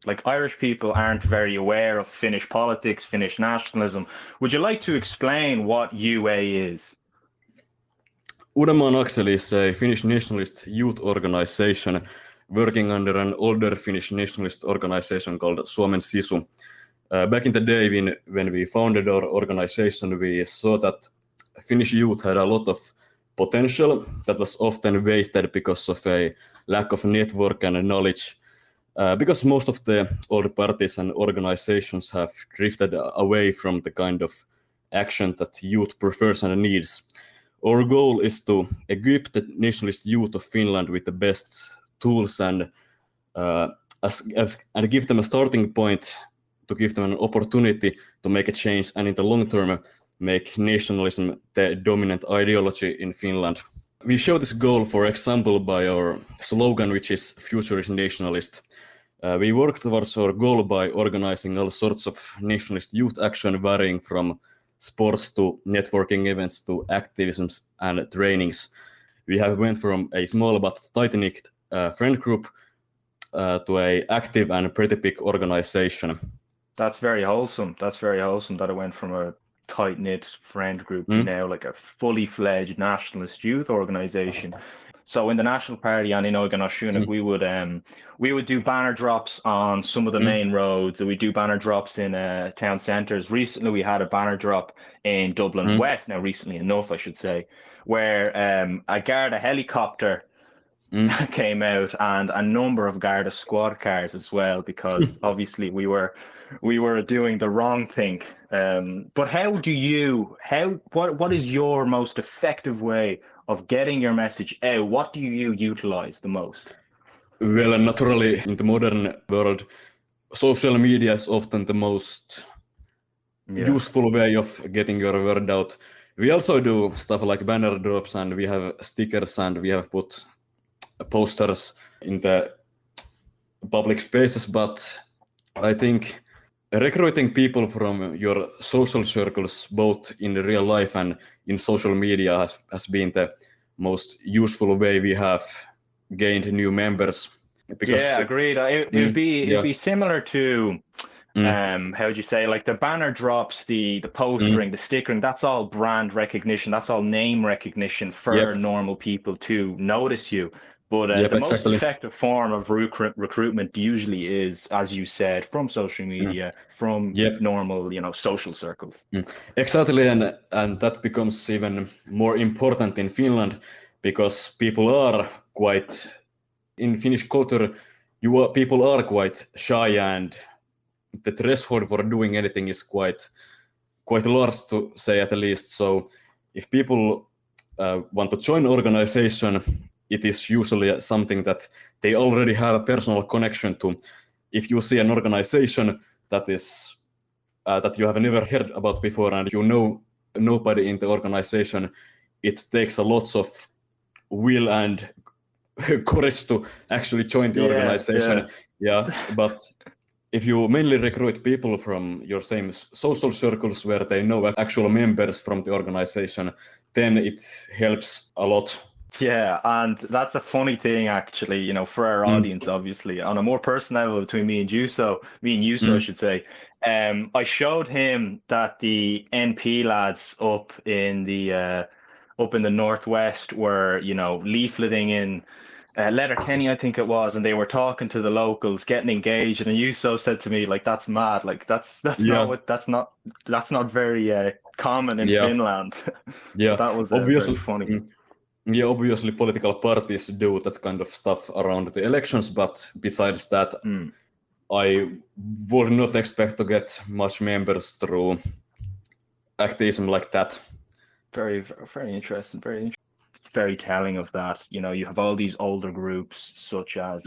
like Irish people aren't very aware of Finnish politics, Finnish nationalism. Would you like to explain what UA is? Uudenmaan Akselin is a Finnish nationalist youth organization working under an older Finnish nationalist organization called Suomessa. Back in the day when we founded our organization, we saw that Finnish youth had a lot of potential that was often wasted because of a lack of network and knowledge. Because most of the old parties and organizations have drifted away from the kind of action that youth prefers and needs. Our goal is to equip the nationalist youth of Finland with the best tools and give them a starting point, to give them an opportunity to make a change, and in the long term make nationalism the dominant ideology in Finland. We show this goal, for example, by our slogan, which is "Future is Nationalist." We work towards our goal by organizing all sorts of nationalist youth action, varying from sports to networking events to activisms and trainings. We have went from a small but tight-knit friend group to a active and pretty big organization. That's very wholesome. That's very wholesome that it went from a tight-knit friend group to now like a fully fledged nationalist youth organization. So in the National Party and in Óige Náisiúnach, we would do banner drops on some of the main roads. We do banner drops in town centres. Recently, we had a banner drop in Dublin West. Now, recently enough, I should say, where a Garda helicopter came out and a number of Garda squad cars as well, because obviously we were doing the wrong thing. But what is your most effective way of getting your message out? What do you utilize the most? Well, naturally, in the modern world, social media is often the most useful way of getting your word out. We also do stuff like banner drops, and we have stickers, and we have put posters in the public spaces. But I think recruiting people from your social circles, both in real life and in social media, has been the most useful way we have gained new members. Because, agreed. It'd be similar to how would you say, like the banner drops, the postering, the stickering. That's all brand recognition. That's all name recognition for normal people to notice you. But the most effective form of recruitment usually is, as you said, from social media, from normal, social circles. Exactly, and that becomes even more important in Finland, because people are quite, in Finnish culture, people are quite shy, and the threshold for doing anything is quite large, to say at least. So if people want to join an organization, it is usually something that they already have a personal connection to. If you see an organization that you have never heard about before, and you know nobody in the organization, it takes a lot of will and courage to actually join the organization. But if you mainly recruit people from your same social circles where they know actual members from the organization, then it helps a lot. Yeah, and that's a funny thing, actually, for our audience, obviously, on a more personal level between me and Juuso, I should say. I showed him that the NP lads up in the northwest were, leafleting in Letterkenny, I think it was, and they were talking to the locals, getting engaged. And Juuso said to me, like, "That's mad. Like, that's not very common in Finland." So that was very funny. Yeah, obviously political parties do that kind of stuff around the elections, but besides that, I would not expect to get much members through activism like that. Very, very interesting. Very interesting. It's very telling of that. You have all these older groups, such as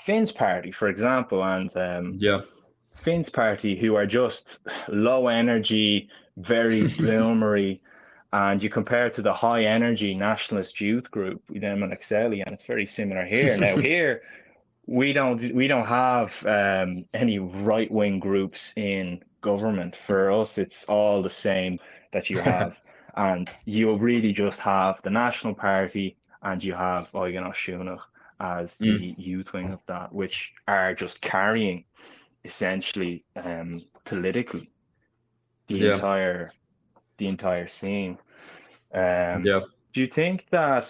Finn's Party, for example, and Finn's Party, who are just low energy, very boomery. And you compare it to the high energy nationalist youth group, Yan Mac Oireachtaigh, and it's very similar here. Now here we don't have any right wing groups in government. For us, it's all the same that you have, and you really just have the National Party, and you have Óige Náisiúnach, as the youth wing of that, which are just carrying essentially politically the entire scene. Do you think that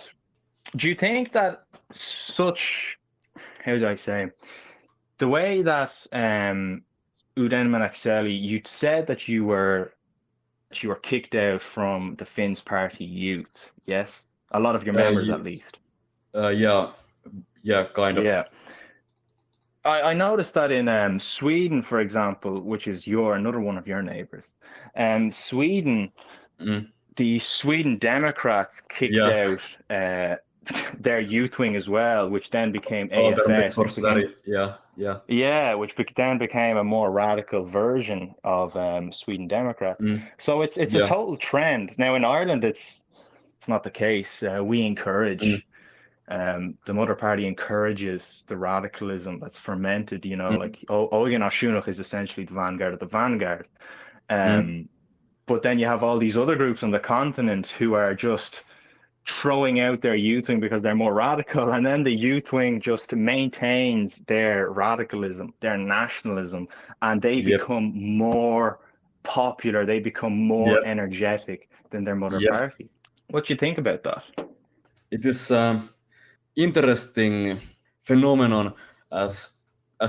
such, how do I say, the way that Uudenmaan Akseli, you said that you were kicked out from the Finns Party Youth, yes? A lot of your members, at least. Yeah, kind of. Yeah. I noticed that in Sweden, for example, which is another one of your neighbors, Sweden, the Sweden Democrats kicked out their youth wing as well, which then became AFS. Which then became a more radical version of Sweden Democrats. So it's a total trend. Now in Ireland, it's not the case. We encourage. The Mother Party encourages the radicalism that's fermented, like Óige Náisiúnach is essentially the vanguard of the vanguard. But then you have all these other groups on the continent who are just throwing out their youth wing because they're more radical, and then the youth wing just maintains their radicalism, their nationalism, and they become more popular, they become more energetic than their Mother Party. What do you think about that? It is interesting phenomenon, as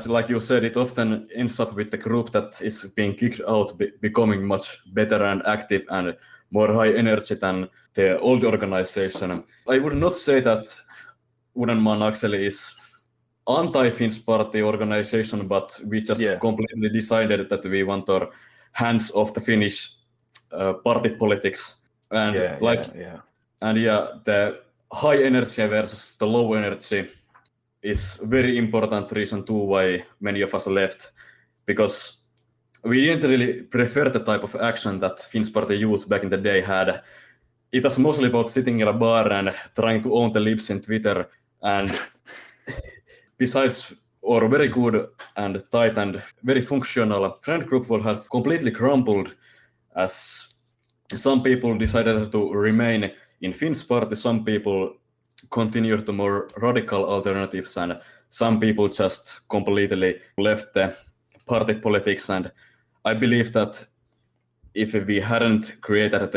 like you said, it often ends up with the group that is being kicked out becoming much better and active and more high energy than the old organization. I would not say that Uudenmaan Akseli is anti-Finns Party organization, but we just completely decided that we want our hands off the Finnish party politics. And the high energy versus the low energy is very important reason too why many of us left, because we didn't really prefer the type of action that Finns Party Youth back in the day had. It was mostly about sitting in a bar and trying to own the libs in Twitter, and besides our very good and tight and very functional friend group would have completely crumbled, as some people decided to remain in Finns Party, some people continued to more radical alternatives, and some people just completely left the party politics. And I believe that if we hadn't created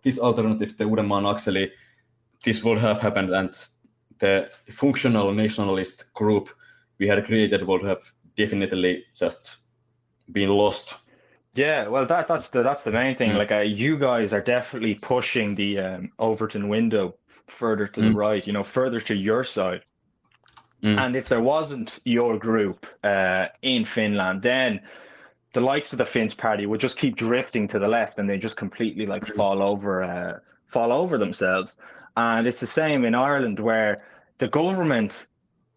this alternative, the Uudenmaan Akseli, this would have happened, and the functional nationalist group we had created would have definitely just been lost. Yeah, well, that's the main thing. Like, you guys are definitely pushing the Overton window further to the right, further to your side. And if there wasn't your group in Finland, then the likes of the Finns Party would just keep drifting to the left, and they just completely fall over themselves. And it's the same in Ireland, where the government,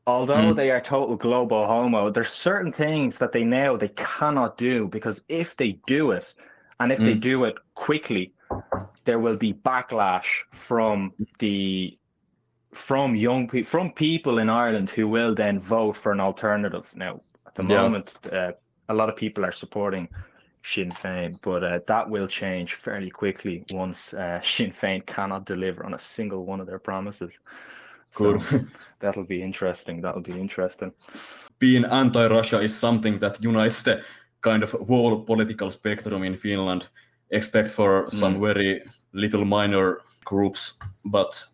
although they are total global homo, there's certain things that they cannot do, because if they do it, and if they do it quickly, there will be backlash from people in Ireland who will then vote for an alternative. Now, at the moment, a lot of people are supporting Sinn Féin, but that will change fairly quickly once Sinn Féin cannot deliver on a single one of their promises. Good. So that'll be interesting. Being anti-Russia is something that unites the kind of whole political spectrum in Finland, except for some very little minor groups. But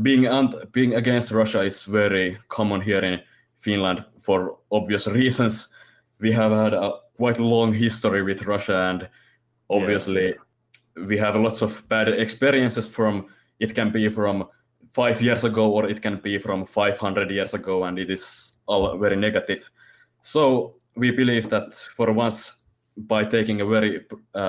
being against Russia is very common here in Finland for obvious reasons. We have had a quite long history with Russia, and obviously we have lots of bad experiences from. It can be from 5 years ago, or it can be from 500 years ago, and it is all very negative. So we believe that for once, by taking a very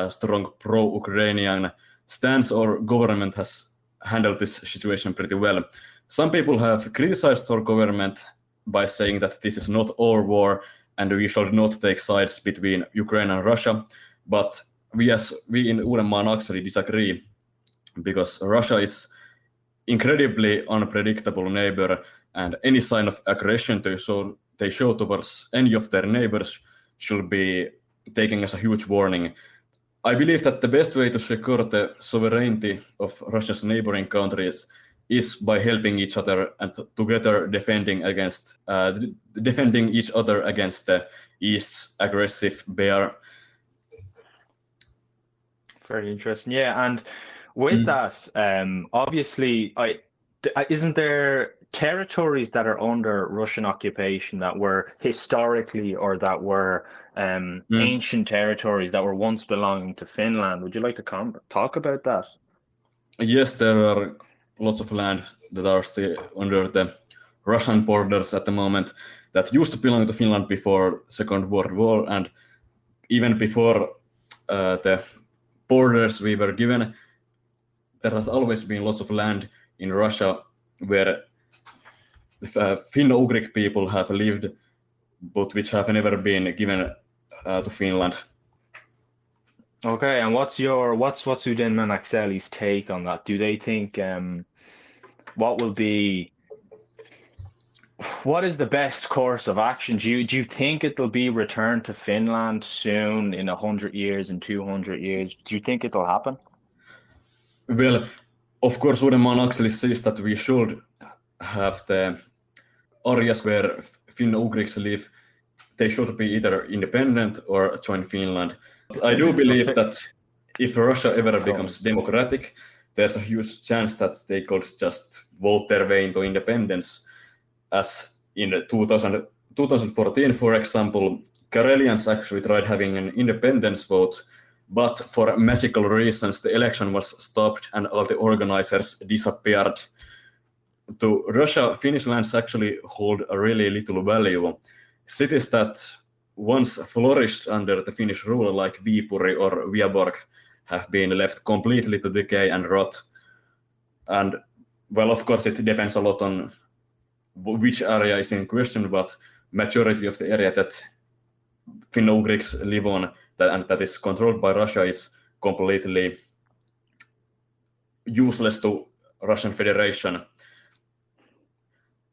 strong pro-Ukrainian stance, our government has handled this situation pretty well. Some people have criticized our government by saying that this is not our war and we should not take sides between Ukraine and Russia. But we in Uudenmaan Akseli disagree, because Russia is incredibly unpredictable neighbor, and any sign of aggression they show towards any of their neighbors should be taken as a huge warning. I believe that the best way to secure the sovereignty of Russia's neighboring countries is by helping each other and together defending each other against the East's aggressive bear. Very interesting. Yeah, and with that, obviously, isn't there territories that are under Russian occupation that were historically or that were ancient territories that were once belonging to Finland? Would you like to talk about that? Yes, there are lots of land that are still under the Russian borders at the moment that used to belong to Finland before Second World War, and even before the borders we were given, there has always been lots of land in Russia where Finno-Ugric people have lived, but which have never been given to Finland. Okay, and what's Uudenmaan and Akselin's take on that? Do they think what is the best course of action? Do you think it'll be returned to Finland soon, in 100 years, in 200 years? Do you think it'll happen? Well, of course, Uudenmaan actually says that we should have the areas where Finno-Ugrics live. They should be either independent or join Finland. I do believe that if Russia ever becomes democratic, there's a huge chance that they could just vote their way into independence. As in 2014, for example, Karelians actually tried having an independence vote, but for magical reasons, the election was stopped and all the organizers disappeared. To Russia, Finnish lands actually hold a really little value. Cities that once flourished under the Finnish rule, like Viipuri or Viborg, have been left completely to decay and rot. And, well, of course, it depends a lot on which area is in question, but majority of the area that Finno-Ugrics live on and that is controlled by Russia is completely useless to Russian Federation.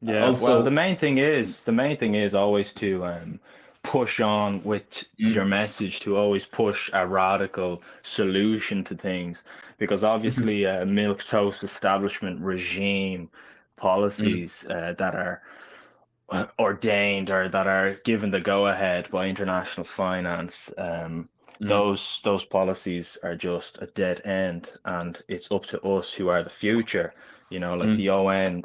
Yeah, also, well, the main thing is always to push on with your message, to always push a radical solution to things, because obviously milquetoast establishment regime policies that are ordained or that are given the go-ahead by international finance, those policies are just a dead end, and it's up to us who are the future. You know, like the ON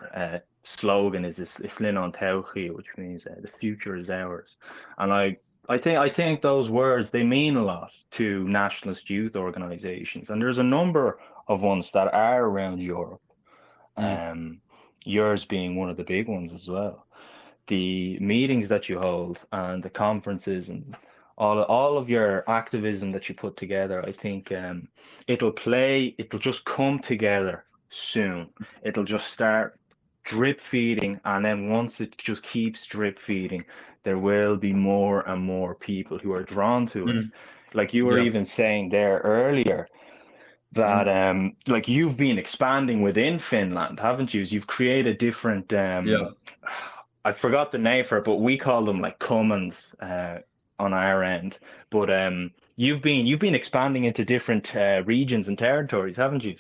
slogan is Islin on Tauchi, which means the future is ours. And I think those words, they mean a lot to nationalist youth organizations, and there's a number of ones that are around Europe. Yours being one of the big ones as well. The meetings that you hold and the conferences and all of your activism that you put together, I think it'll just come together soon. It'll just start drip feeding, and then once it just keeps drip feeding, there will be more and more people who are drawn to it. Like you were even saying there earlier, that like you've been expanding within Finland, haven't you? You've created different I forgot the name for it, but we call them like commons on our end. But you've been expanding into different regions and territories, haven't you?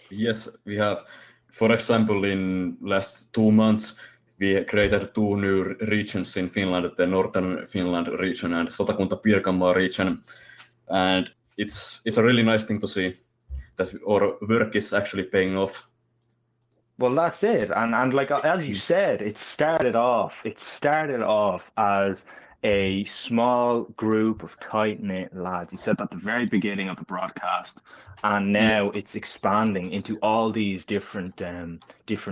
Yes, we have. For example, in last 2 months, we created 2 new regions in Finland, the Northern Finland region and Satakunta-Pirkanmaa region. And it's a really nice thing to see that our work is actually paying off. Well, that's it. And like, as you said, it started off as a small group of tight-knit lads. You said that at the very beginning of the broadcast, and now it's expanding into all these different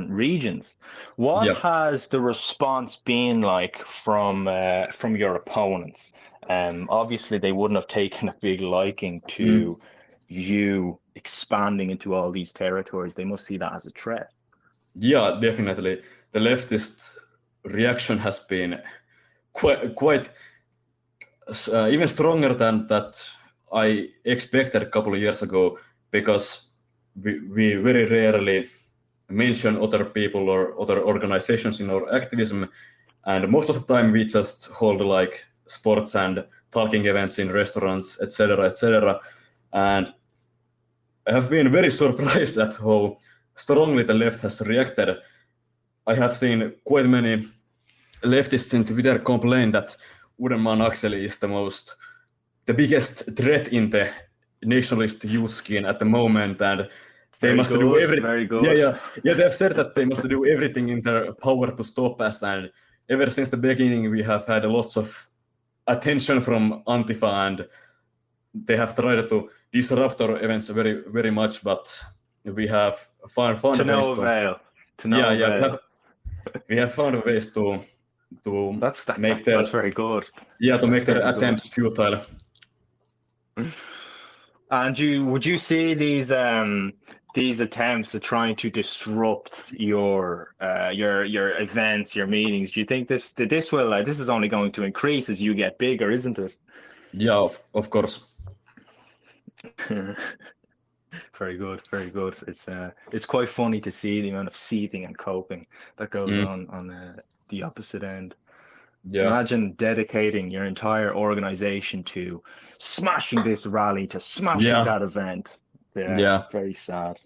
regions. What has the response been like from your opponents? Obviously, they wouldn't have taken a big liking to you expanding into all these territories. They must see that as a threat. Yeah, definitely. The leftist reaction has been quite even stronger than that I expected a couple of years ago, because we very rarely mention other people or other organizations in our activism, and most of the time we just hold like sports and talking events in restaurants, etc., etc. And I have been very surprised at how strongly the left has reacted. I have seen quite many leftists in Twitter complain that Uudenmaan akseli is the biggest threat in the nationalist youth scene at the moment, and they must do everything. Very good. Yeah. They have said that they must do everything in their power to stop us, and ever since the beginning we have had lots of attention from Antifa, and they have tried to disrupt our events very, very much, but we have found to no avail. To no avail. We have found ways to that's very good. Yeah, to make their attempts futile. And would you see these attempts at trying to disrupt your events, your meetings? Do you think this is only going to increase as you get bigger, isn't it? Yeah, of course. Very good, very good. It's quite funny to see the amount of seething and coping that goes on the opposite end. Yeah. Imagine dedicating your entire organization to smashing this rally, to smashing that event. Yeah, very sad.